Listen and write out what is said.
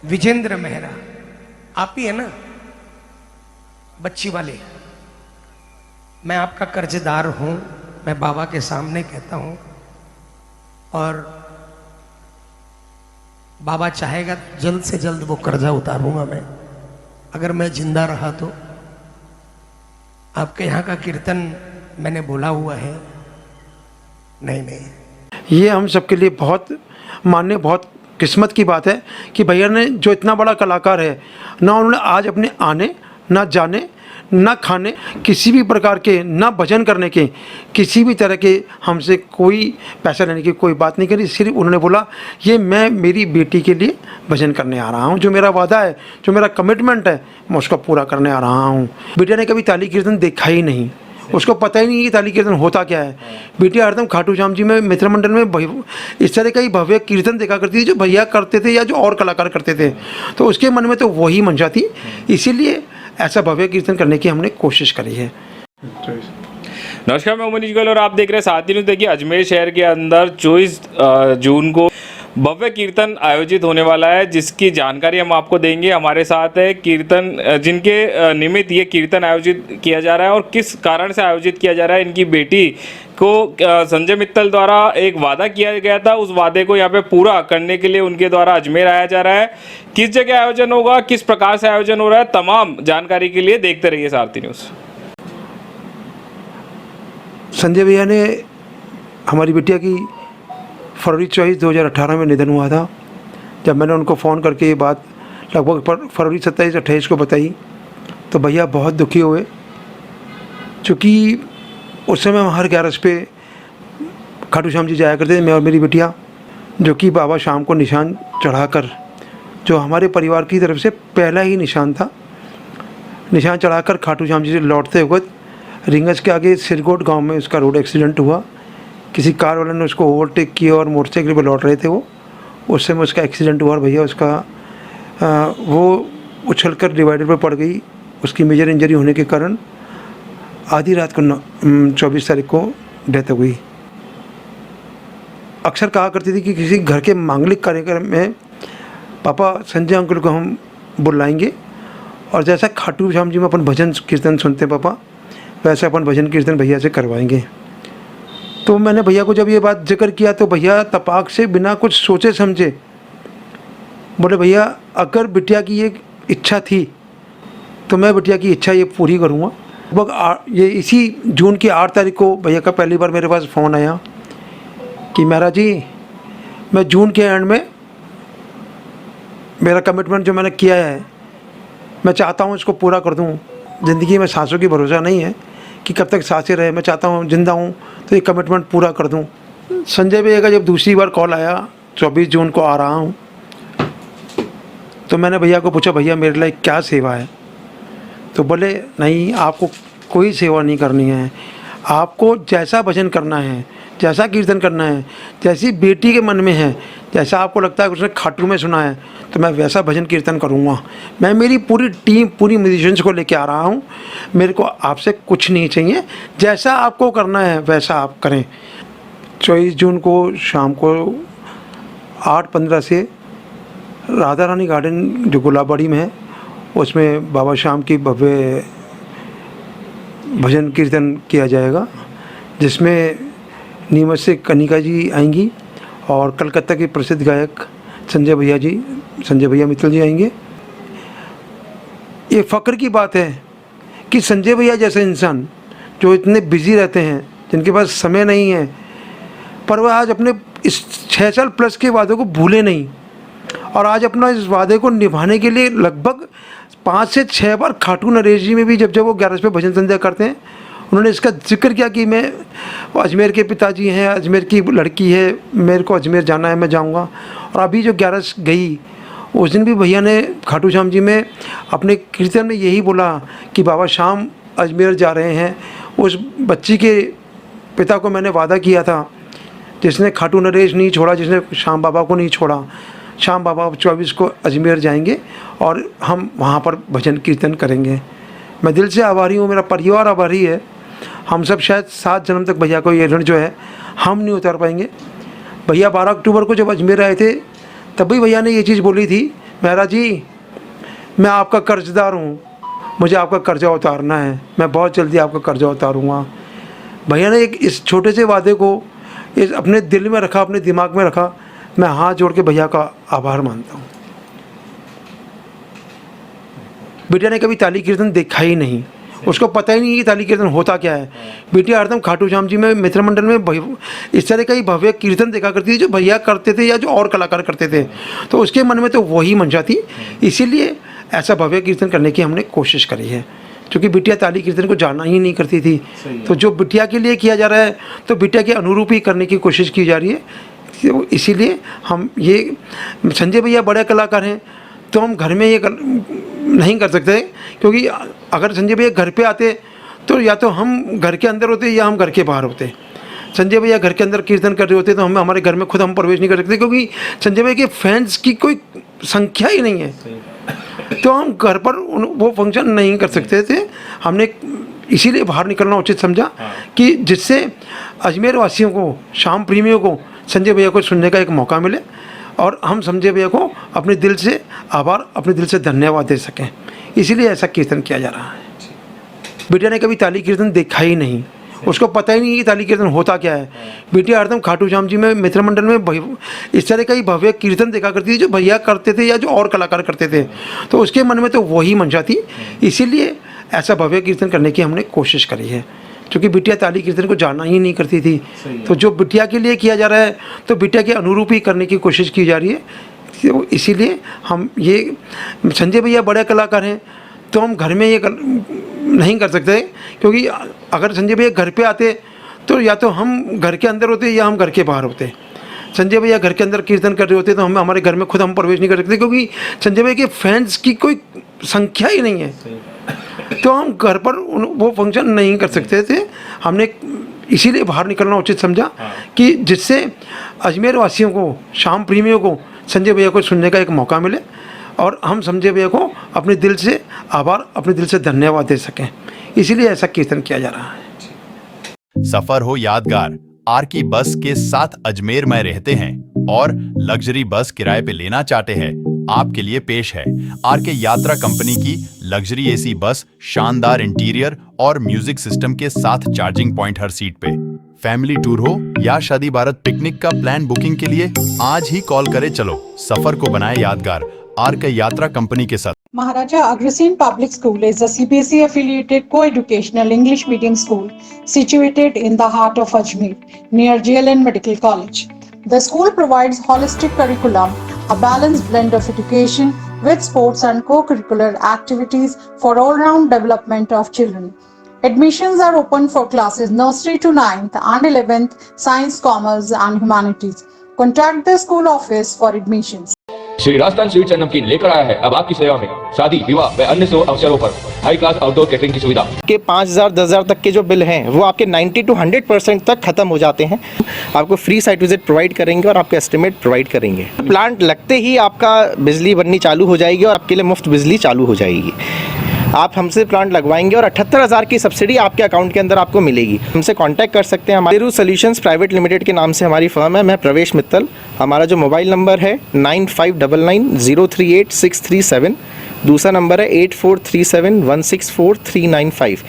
विजेंद्र मेहरा, आप ही है ना, बच्ची वाले। मैं आपका कर्जदार हूं, मैं बाबा के सामने कहता हूं, और बाबा चाहेगा तो जल्द से जल्द वो कर्जा उतारूंगा मैं, अगर मैं जिंदा रहा तो। आपके यहाँ का कीर्तन मैंने बोला हुआ है। नहीं, ये हम सबके लिए बहुत मानने, बहुत किस्मत की बात है कि भैया ने, जो इतना बड़ा कलाकार है ना, उन्होंने आज अपने आने, ना जाने, ना खाने, किसी भी प्रकार के, ना भजन करने के, किसी भी तरह के हमसे कोई पैसा लेने की कोई बात नहीं करी। सिर्फ उन्होंने बोला, ये मैं मेरी बेटी के लिए भजन करने आ रहा हूँ, जो मेरा वादा है, जो मेरा कमिटमेंट है, मैं उसको पूरा करने आ रहा हूँ। बेटिया ने कभी ताली कीर्तन देखा ही नहीं, उसको पता ही नहीं कि ताली कीर्तन होता क्या है। बिटिया हरदम खाटू श्याम जी में, मित्र मंडल में इस तरह का ही भव्य कीर्तन देखा करती थी, जो भैया करते थे या जो और कलाकार करते थे, तो उसके मन में तो वही मंशा थी। इसीलिए ऐसा भव्य कीर्तन करने की हमने कोशिश करी है। नमस्कार, मैं मनीष गोयल और आप देख रहे हैं साथी न्यूज़। देखिए, अजमेर शहर के अंदर 24 जून को भव्य कीर्तन आयोजित होने वाला है, जिसकी जानकारी हम आपको देंगे। हमारे साथ है कीर्तन, जिनके निमित्त ये कीर्तन आयोजित किया जा रहा है और किस कारण से आयोजित किया जा रहा है। इनकी बेटी को संजय मित्तल द्वारा एक वादा किया गया था, उस वादे को यहाँ पे पूरा करने के लिए उनके द्वारा अजमेर आया जा रहा है। किस जगह आयोजन होगा, किस प्रकार से आयोजन हो रहा है, तमाम जानकारी के लिए देखते रहिए सारथी न्यूज़। संजय भैया ने, हमारी बिटिया की फरवरी 24, 2018 में निधन हुआ था। जब मैंने उनको फ़ोन करके ये बात लगभग फरवरी 27-28 को बताई, तो भैया बहुत दुखी हुए, चूँकि उस समय हम हर 11 पे खाटू श्याम जी जाया करते थे, मैं और मेरी बिटिया, जो कि बाबा शाम को निशान चढ़ाकर, जो हमारे परिवार की तरफ से पहला ही निशान था, निशान चढ़ाकर खाटू श्याम जी से लौटते वक्त रिंगस के आगे सिरकोट गांव में उसका रोड एक्सीडेंट हुआ। किसी कार वाले ने उसको ओवरटेक किया और मोटरसाइकिल पर लौट रहे थे वो, उस समय उसका एक्सीडेंट हुआ और भैया उसका वो उछलकर डिवाइडर पर पड़ गई। उसकी मेजर इंजरी होने के कारण आधी रात को 24 तारीख को डेथ हो गई। अक्सर कहा करती थी कि किसी घर के मांगलिक कार्यक्रम में पापा संजय अंकल को हम बुलाएंगे, और जैसा खाटू श्याम जी में अपन भजन कीर्तन सुनते हैं पापा, वैसे अपन भजन कीर्तन भैया से करवाएंगे। तो मैंने भैया को जब ये बात जिक्र किया, तो भैया तपाक से बिना कुछ सोचे समझे बोले, भैया अगर बिटिया की ये इच्छा थी तो मैं बिटिया की इच्छा ये पूरी करूँगा। लगभग ये इसी जून की 8 तारीख को भैया का पहली बार मेरे पास फ़ोन आया कि महाराज जी, मैं जून के एंड में मेरा कमिटमेंट जो मैंने किया है, मैं चाहता हूँ इसको पूरा कर दूँ। ज़िंदगी में सांसों की भरोसा नहीं है कि कब तक सांसें रहे, मैं चाहता हूँ जिंदा हूँ तो ये कमिटमेंट पूरा कर दूँ। संजय भैया का जब दूसरी बार कॉल आया, 24 जून को आ रहा हूँ, तो मैंने भैया को पूछा, भैया मेरे लिए क्या सेवा है? तो बोले, नहीं आपको कोई सेवा नहीं करनी है, आपको जैसा भजन करना है, जैसा कीर्तन करना है, जैसी बेटी के मन में है, जैसा आपको लगता है उसने खाटू में सुना है, तो मैं वैसा भजन कीर्तन करूँगा। मैं मेरी पूरी टीम, पूरी म्यूजिशियंस को लेके आ रहा हूँ, मेरे को आपसे कुछ नहीं चाहिए, जैसा आपको करना है वैसा आप करें। 24 जून को शाम को 8:15 से राधा रानी गार्डन जो गुलाबबाड़ी में है, उसमें बाबा शाम की भव्य भजन कीर्तन किया जाएगा, जिसमें नीमच से कनिका जी आएंगी और कलकत्ता के प्रसिद्ध गायक संजय भैया मित्तल जी आएंगे। ये फ़ख्र की बात है कि संजय भैया जैसे इंसान जो इतने बिजी रहते हैं, जिनके पास समय नहीं है, पर वह आज अपने इस 6 साल प्लस के वादे को भूले नहीं, और आज अपना इस वादे को निभाने के लिए लगभग 5 से 6 बार खाटू नरेश जी में भी जब वो 11 पे भजन संध्या करते हैं, उन्होंने इसका जिक्र किया कि मैं अजमेर के पिताजी हैं, अजमेर की लड़की है, मेरे को अजमेर जाना है, मैं जाऊंगा। और अभी जो 11 गई, उस दिन भी भैया ने खाटू श्याम जी में अपने कीर्तन में यही बोला कि बाबा शाम अजमेर जा रहे हैं। उस बच्ची के पिता को मैंने वादा किया था, जिसने खाटू नरेश नहीं छोड़ा, जिसने श्याम बाबा को नहीं छोड़ा, श्याम बाबा 24 को अजमेर जाएंगे और हम वहाँ पर भजन कीर्तन करेंगे। मैं दिल से आभारी हूँ, मेरा परिवार आभारी है। हम सब शायद 7 जन्म तक भैया को ये ऋण जो है हम नहीं उतार पाएंगे। भैया 12 अक्टूबर को जब अजमेर आए थे, तब भी भैया ने ये चीज़ बोली थी महाराज जी, मैं आपका कर्जदार हूँ, मुझे आपका कर्जा उतारना है, मैं बहुत जल्दी आपका कर्जा उतारूँगा। भैया ने एक इस छोटे से वादे को इस अपने दिल में रखा, अपने दिमाग में रखा। मैं हाथ जोड़ के भैया का आभार मानता हूँ। बिटिया ने कभी ताली कीर्तन देखा ही नहीं, उसको पता ही नहीं कि ताली कीर्तन होता क्या है। बिटिया हरदम खाटू श्याम जी में मित्र मंडल में इस तरह का ही भव्य कीर्तन देखा करती थी जो भैया करते थे या जो और कलाकार करते थे, तो उसके मन में तो वही मंशा थी। इसीलिए ऐसा भव्य कीर्तन करने की हमने कोशिश करी है, क्योंकि बिटिया ताली कीर्तन को जानना ही नहीं करती थी। तो जो बिटिया के लिए किया जा रहा है तो बिटिया के अनुरूप ही करने की कोशिश की जा रही है। तो इसीलिए हम ये, संजय भैया बड़े कलाकार हैं तो हम घर में ये नहीं कर सकते, क्योंकि अगर संजय भैया घर पे आते तो या तो हम घर के अंदर होते या हम घर के बाहर होते। संजय भैया घर के अंदर कीर्तन कर रहे होते तो हम हमारे घर में खुद हम प्रवेश नहीं कर सकते, क्योंकि संजय भैया के फैंस की कोई संख्या ही नहीं है, तो हम घर पर वो फंक्शन नहीं कर सकते थे। हमने इसीलिए बाहर निकलना उचित समझा कि जिससे अजमेर वासियों को, शाम प्रेमियों को संजय भैया को सुनने का एक मौका मिले और हम संजय भैया को अपने दिल से आभार, अपने दिल से धन्यवाद दे सकें। इसीलिए ऐसा कीर्तन किया जा रहा है। बिटिया ने कभी ताली कीर्तन देखा ही नहीं, उसको पता ही नहीं कि ताली कीर्तन होता क्या है। बिटिया हरदम खाटू श्याम जी में मित्र मंडल में इस तरह का ही भव्य कीर्तन देखा करती थी जो भैया करते थे या जो और कलाकार करते थे, तो उसके मन में तो वही मंशा थी। इसीलिए ऐसा भव्य कीर्तन करने की हमने कोशिश करी है, क्योंकि बिटिया ताली कीर्तन को जानना ही नहीं करती थी। तो जो बिटिया के लिए किया जा रहा है तो बिटिया के अनुरूप ही करने की कोशिश की जा रही है। तो इसीलिए हम ये, संजय भैया बड़े कलाकार हैं तो हम घर में ये नहीं कर सकते, क्योंकि अगर संजय भैया घर पे आते तो या तो हम घर के अंदर होते या हम घर के बाहर होते। संजय भैया घर के अंदर कीर्तन कर रहे होते तो हम हमारे घर में खुद हम प्रवेश नहीं कर सकते, क्योंकि संजय भैया के फैंस की कोई संख्या ही नहीं है, तो हम घर पर वो फंक्शन नहीं कर सकते थे। हमने इसीलिए बाहर निकलना उचित समझा कि जिससे अजमेर वासियों को, शाम प्रेमियों को संजय भैया को सुनने का एक मौका मिले और हम संजय भैया को अपने दिल से आभार, अपने दिल से धन्यवाद दे सकें। इसीलिए ऐसा कीर्तन किया जा रहा है। सफर हो यादगार, आर की बस के साथ अजमेर में रहते हैं और लग्जरी बस किराए पे लेना चाहते हैं, आपके लिए पेश है आर के यात्रा कंपनी की लग्जरी एसी बस, शानदार इंटीरियर और म्यूजिक सिस्टम के साथ चार्जिंग पॉइंट हर सीट पे। फैमिली टूर हो या शादी बारात पिकनिक का प्लान बुकिंग के लिए आज ही कॉल करें। चलो सफर को बनाए यादगार आर के यात्रा कंपनी के साथ। Maharaja Agrasen Public School is a CBSE affiliated co-educational English medium school situated in the heart of Ajmer near JLN Medical College. The school provides holistic curriculum, a balanced blend of education with sports and co-curricular activities for all-round development of children. Admissions are open for classes nursery to 9th and 11th, science, commerce and humanities. Contact the school office for admissions. Shri Rajasthan sweets and नमकीन लेकर आया है अब आपकी सेवा में शादी, विवाह व अन्य शुभ अवसरों पर हाई क्लास आउटडोर कैटरिंग की सुविधा। के 5,000 10,000 तक के जो बिल हैं वो आपके 90 to 100% तक खत्म हो जाते हैं। आपको फ्री साइट विजिट प्रोवाइड करेंगे और आपको एस्टिमेट प्रोवाइड करेंगे। प्लांट लगते ही आपका बिजली बननी चालू हो जाएगी और आपके लिए मुफ्त बिजली चालू हो जाएगी। आप हमसे प्लांट लगवाएंगे और 78,000 की सब्सिडी आपके अकाउंट के अंदर आपको मिलेगी। हमसे कांटेक्ट कर सकते हैं। हमारे सॉल्यूशंस प्राइवेट लिमिटेड के नाम से हमारी फर्म है। मैं प्रवेश मित्तल। हमारा जो मोबाइल नंबर है 9599038637, दूसरा नंबर है 8437164395।